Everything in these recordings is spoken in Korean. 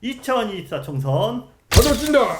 2024 총선 받아준다.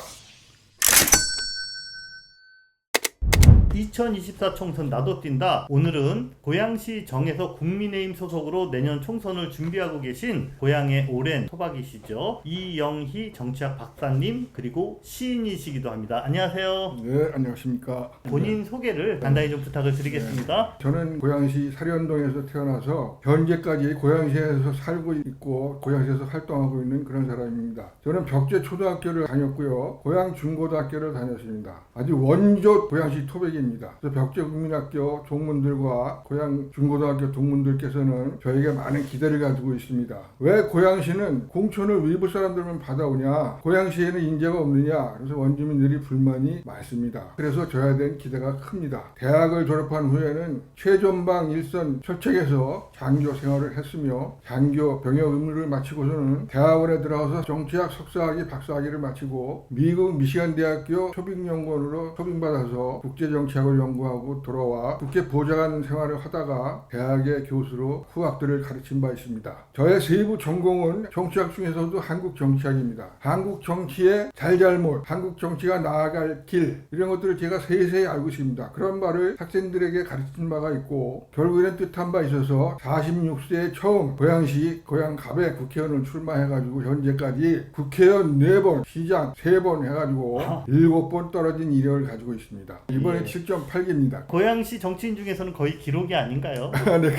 2024 총선 나도 뛴다. 오늘은 고양시 정에서 국민의힘 소속으로 내년 총선을 준비하고 계신 고양의 오랜 토박이시죠. 이영희 정치학 박사님 그리고 시인이시기도 합니다. 안녕하세요. 네, 안녕하십니까. 본인 소개를 간단히 좀 부탁을 드리겠습니다. 저는 고양시 사련동에서 태어나서 현재까지 고양시에서 살고 있고 고양시에서 활동하고 있는 그런 사람입니다. 저는 벽제 초등학교를 다녔고요. 고양 중고등학교를 다녔습니다. 아주 원조 고양시 토백입니다. 그래서 벽제 국민학교 종문들과 고양 중고등학교 동문들께서는 저에게 많은 기대를 가지고 있습니다. 왜 고양시는 공천을 일부 사람들만 받아오냐? 고양시에는 인재가 없느냐? 그래서 원주민들이 불만이 많습니다. 그래서 저에 대한 기대가 큽니다. 대학을 졸업한 후에는 최전방 일선 철책에서 장교 생활을 했으며 장교 병역 의무를 마치고서는 대학원에 들어가서 정치학 석사학위 박사학위를 마치고 미국 미시간 대학교 초빙연구원으로 초빙받아서 국제정치학을 연구하고 돌아와 국회 보좌관 생활을 하다가 대학의 교수로 후학들을 가르친 바 있습니다. 저의 세부 전공은 정치학 중에서도 한국 정치학입니다. 한국 정치의 잘잘못, 한국 정치가 나아갈 길 이런 것들을 제가 세세히 알고 있습니다. 그런 바를 학생들에게 가르친 바가 있고 결국에는 뜻한 바 있어서 46세에 처음 고양시 고양갑에 국회의원을 출마해가지고 현재까지 국회의원 4번, 시장 3번 해가지고 7번 떨어진 이력을 가지고 있습니다. 이번에 7.8개입니다. 고양시 정치인 중에서는 거의 기록이 아닌가요? 네,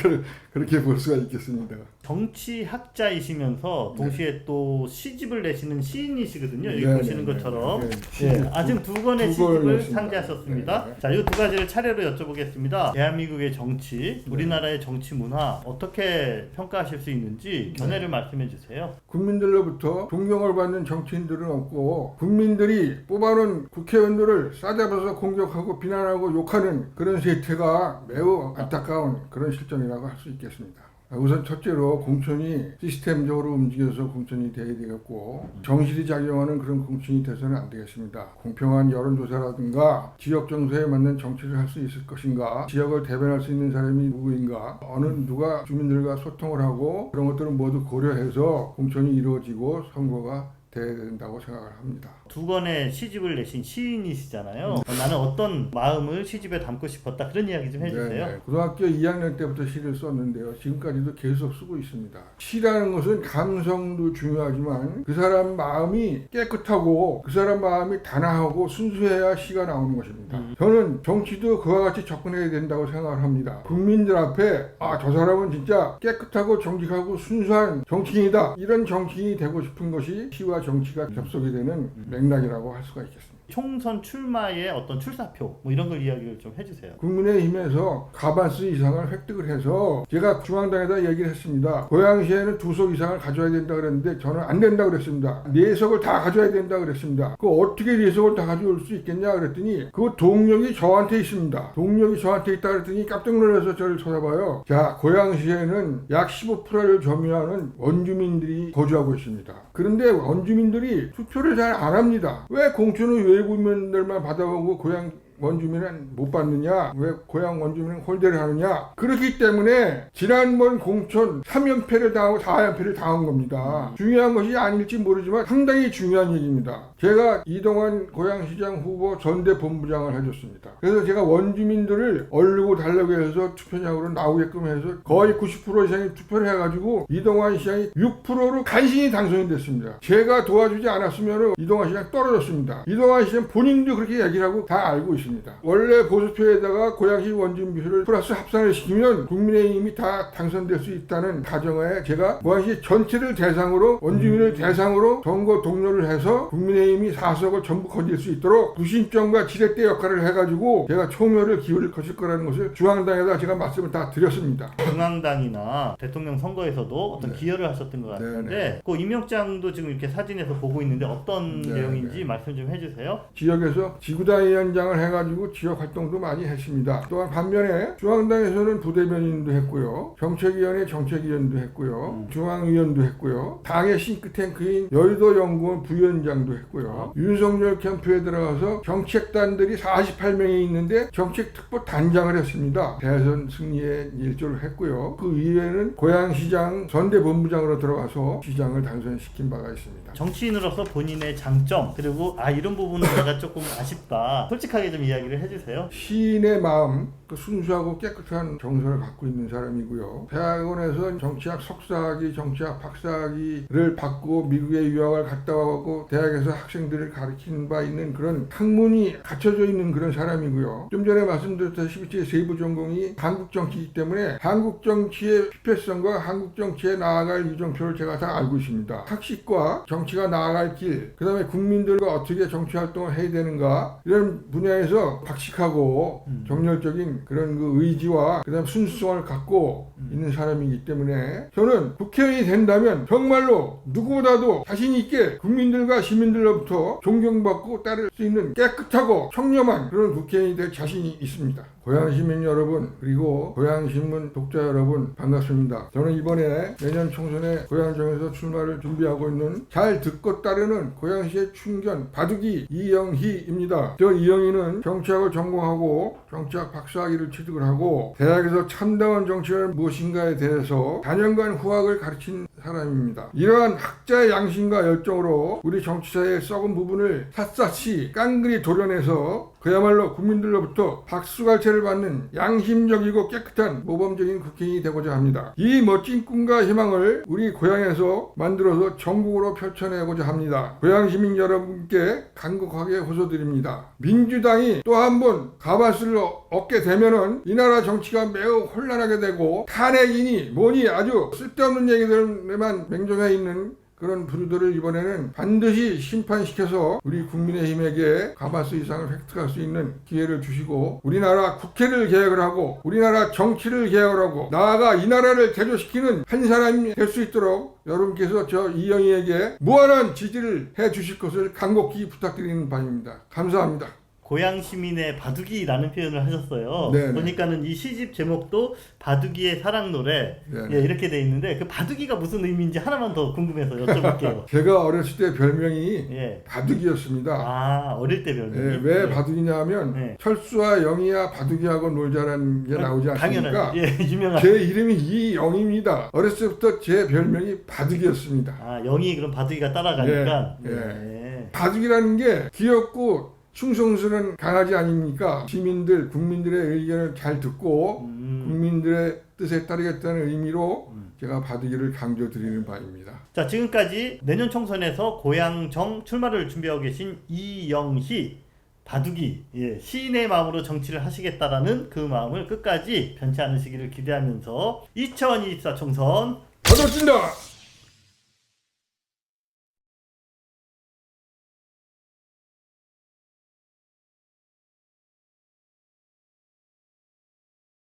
그렇게 볼 수가 있겠습니다. 정치학자이시면서 동시에 또 시집을 내시는 시인이시거든요. 여기 네, 보시는 네, 것처럼 네, 아직 두 권의 두 시집을 권이었습니다. 상제하셨습니다. 네. 자, 이 두 가지를 차례로 여쭤보겠습니다. 대한민국의 정치, 우리나라의 정치 문화 어떻게 평가하실 수 있는지 견해를 말씀해 주세요. 국민들로부터 존경을 받는 정치인들은 없고 국민들이 뽑아놓은 국회의원들을 싸잡아서 공격하고 비난하고 욕하는 그런 세태가 매우 안타까운 그런 실정이라고 할 수 있겠습니다. 우선 첫째로 공천이 시스템적으로 움직여서 공천이 돼야 되겠고 정실이 작용하는 그런 공천이 돼서는 안 되겠습니다. 공평한 여론조사라든가 지역 정서에 맞는 정치를 할 수 있을 것인가, 지역을 대변할 수 있는 사람이 누구인가, 누가 주민들과 소통을 하고 그런 것들을 모두 고려해서 공천이 이루어지고 선거가 돼야 된다고 생각을 합니다. 두 권의 시집을 내신 시인이시잖아요. 나는 어떤 마음을 시집에 담고 싶었다 그런 이야기 좀 해주세요. 네. 고등학교 2학년 때부터 시를 썼는데요. 지금까지도 계속 쓰고 있습니다. 시라는 것은 감성도 중요하지만 그 사람 마음이 깨끗하고 그 사람 마음이 단아하고 순수해야 시가 나오는 것입니다. 저는 정치도 그와 같이 접근해야 된다고 생각을 합니다. 국민들 앞에 저 사람은 진짜 깨끗하고 정직하고 순수한 정치인이다. 이런 정치인이 되고 싶은 것이 시와 정치가 접속이 되는 맥락이라고 할 수가 있겠습니다. 총선 출마의 어떤 출사표 뭐 이런 걸 이야기를 좀 해주세요. 국민의힘에서 과반수 이상을 획득을 해서 제가 중앙당에다 얘기를 했습니다. 고양시에는 2석 이상을 가져야 된다 그랬는데 저는 안 된다 그랬습니다. 4석을 다 가져야 된다 그랬습니다. 그 어떻게 4석을 다 가져올 수 있겠냐 그랬더니 그 동력이 저한테 있습니다. 동력이 저한테 있다 그랬더니 깜짝 놀라서 저를 쳐다봐요. 자, 고양시에는 약 15%를 점유하는 원주민들이 거주하고 있습니다. 그런데 원주민들이 투표를 잘 안 합니다. 왜 공천을 외국인들만 받아오고 고양 원주민은 못 받느냐? 왜 고향 원주민은 홀대를 하느냐? 그렇기 때문에 지난번 공천 3연패를 당하고 4연패를 당한 겁니다. 중요한 것이 아닐지 모르지만 상당히 중요한 얘기입니다. 제가 이동환 고양시장 후보 전대본부장을 해줬습니다. 그래서 제가 원주민들을 얼르고 달라고 해서 투표장으로 나오게끔 해서 거의 90% 이상의 투표를 해가지고 이동환 시장이 6%로 간신히 당선이 됐습니다. 제가 도와주지 않았으면 이동환 시장 떨어졌습니다. 이동환 시장 본인도 그렇게 얘기를 하고 다 알고 있습니다. 원래 보수표에다가 고양시 원주민표를 플러스 합산을 시키면 국민의힘이 다 당선될 수 있다는 가정에 제가 고양시 전체를 대상으로 원주민을 대상으로 선거 동료를 해서 국민의힘이 4석을 전부 거둘 수 있도록 구심점과 지렛대 역할을 해가지고 제가 총열을 기울일 것일 거라는 것을 중앙당에다 제가 말씀을 다 드렸습니다. 중앙당이나 대통령 선거에서도 어떤 기여를 하셨던 것 같은데 그 임명장도 지금 이렇게 사진에서 보고 있는데 어떤 내용인지 말씀 좀 해주세요. 지역에서 지구당 위원장을 해가 해가지고 지역 활동도 많이 했습니다. 또한 반면에 중앙당에서는 부대변인도 했고요. 정책위원회 정책위원도 했고요. 중앙위원도 했고요. 당의 싱크탱크인 여의도 연구원 부위원장도 했고요. 윤석열 캠프에 들어가서 정책단들이 48명이 있는데 정책특보 단장을 했습니다. 대선 승리에 일조를 했고요. 그 이외에는 고양시장 전대본부장으로 들어가서 시장을 당선시킨 바가 있습니다. 정치인으로서 본인의 장점 그리고 이런 부분은 내가 조금 아쉽다. 솔직하게 좀 이야기를 해주세요. 시인의 마음, 그 순수하고 깨끗한 정서를 갖고 있는 사람이고요. 대학원에서 정치학 석사학위, 정치학 박사학위를 받고 미국에 유학을 갔다 오고 대학에서 학생들을 가르치는 바 있는 그런 학문이 갖춰져 있는 그런 사람이고요. 좀 전에 말씀드렸다시피 제 세부 전공이 한국 정치이기 때문에 한국 정치의 필요성과 한국 정치에 나아갈 이정표를 제가 다 알고 있습니다. 학식과 정치가 나아갈 길, 그 다음에 국민들과 어떻게 정치 활동을 해야 되는가 이런 분야에서 박식하고 정열적인 그런 그 의지와 그 다음 순수성을 갖고 있는 사람이기 때문에 저는 국회의원이 된다면 정말로 누구보다도 자신 있게 국민들과 시민들로부터 존경받고 따를 수 있는 깨끗하고 청렴한 그런 국회의원이 될 자신이 있습니다. 고양시민 여러분 그리고 고양신문 독자 여러분 반갑습니다. 저는 이번에 내년 총선에 고양정에서 출마를 준비하고 있는 잘 듣고 따르는 고양시의 춘견 바둑이 이영희입니다. 저 이영희는 정치학을 전공하고 정치학 박사학위를 취득을 하고 대학에서 참다운 정치는 무엇인가에 대해서 4년간 후학을 가르친 사람입니다. 이러한 학자의 양심과 열정으로 우리 정치사의 썩은 부분을 샅샅이 깡그리 도려내서 그야말로 국민들로부터 박수갈채를 받는 양심적이고 깨끗한 모범적인 국회의원이 되고자 합니다. 이 멋진 꿈과 희망을 우리 고양에서 만들어서 전국으로 펼쳐내고자 합니다. 고양 시민 여러분께 간곡하게 호소드립니다. 민주당이 또 한 번 가반수를 얻게 되면은 이 나라 정치가 매우 혼란하게 되고 탄핵이니 뭐니 아주 쓸데없는 얘기들에만 맹종해 있는 그런 부류들을 이번에는 반드시 심판시켜서 우리 국민의힘에게 가마수 이상을 획득할 수 있는 기회를 주시고 우리나라 국회를 개혁을 하고 우리나라 정치를 개혁을 하고 나아가 이 나라를 개조시키는 한 사람이 될 수 있도록 여러분께서 저 이영희에게 무한한 지지를 해 주실 것을 간곡히 부탁드리는 바입니다. 감사합니다. 고양 시민의 바둑이라는 표현을 하셨어요. 네네. 보니까는 이 시집 제목도 바둑이의 사랑 노래 예, 이렇게 돼 있는데 그 바둑이가 무슨 의미인지 하나만 더 궁금해서 여쭤볼게요. 제가 어렸을 때 별명이 예. 바둑이었습니다. 어릴 때 별명이. 예, 왜 바둑이냐면 철수와 영희야 바둑이하고 놀자라는 게 나오지 않습니까? 당연하죠. 예, 유명한. 제 이름이 이영희입니다. 어렸을 때부터 제 별명이 바둑이었습니다. 영희 그럼 바둑이가 따라가니까. 예. 바둑이라는 게 귀엽고 충성스러운 강아지 아닙니까? 시민들, 국민들의 의견을 잘 듣고 국민들의 뜻에 따르겠다는 의미로 제가 바둑이를 강조드리는 바입니다. 자, 지금까지 내년 총선에서 고양정 출마를 준비하고 계신 이영희 바둑이 시인의 마음으로 정치를 하시겠다라는 그 마음을 끝까지 변치 않으시기를 기대하면서 2024 총선 받아준다!